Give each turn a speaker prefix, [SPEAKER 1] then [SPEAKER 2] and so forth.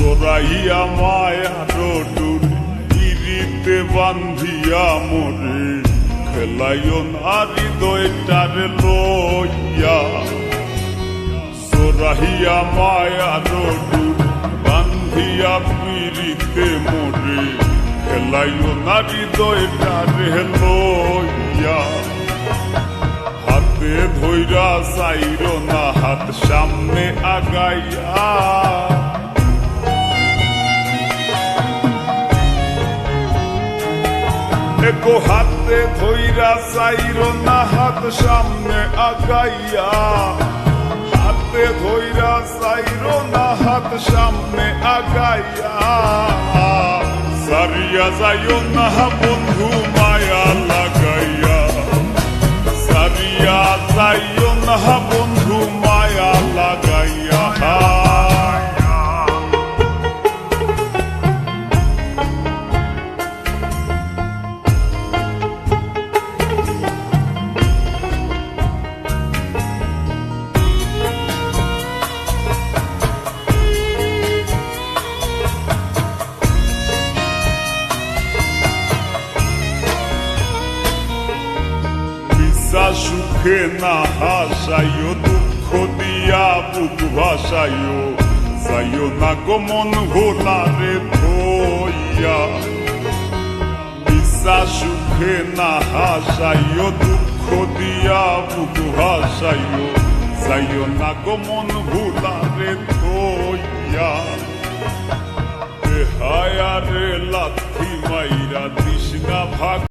[SPEAKER 1] জড়াইয়া মায়ার ডোর ইরিতে বান্ধিয়া মোরে খেলাইও না হৃদয়টারে লইয়া জড়াইয়া মায়ার ডোর বান্ধিয়া পিরিতে মোরে খেলাইও না হৃদয়টারে লইয়া হাতে ধইরা চাইরো না হাত সামনে আগাইয়া একো হাতে ধইরা চাইরো না হাত সামনে আগাইয়া হাতে ধইরা চাইরো না হাত সামনে আগাইয়া সারিয়া যাইও না বন্ধু মায়া লাগাইয়া সারিয়া যাইও না বন্ধু মায়া লাগাইয়া সুখে না হাসাইও দুঃখ দিয়া বুক ভাসাইও যাইও না গো মন ভোলারে ধইয়া বিশ্বাস সুখে না হাসাইও দুঃখ দিয়া বুক ভাসাইও যাইও না গো মন ভোলারে ধইয়া হায়ারে লাথি মাইরা দিস না ভাগ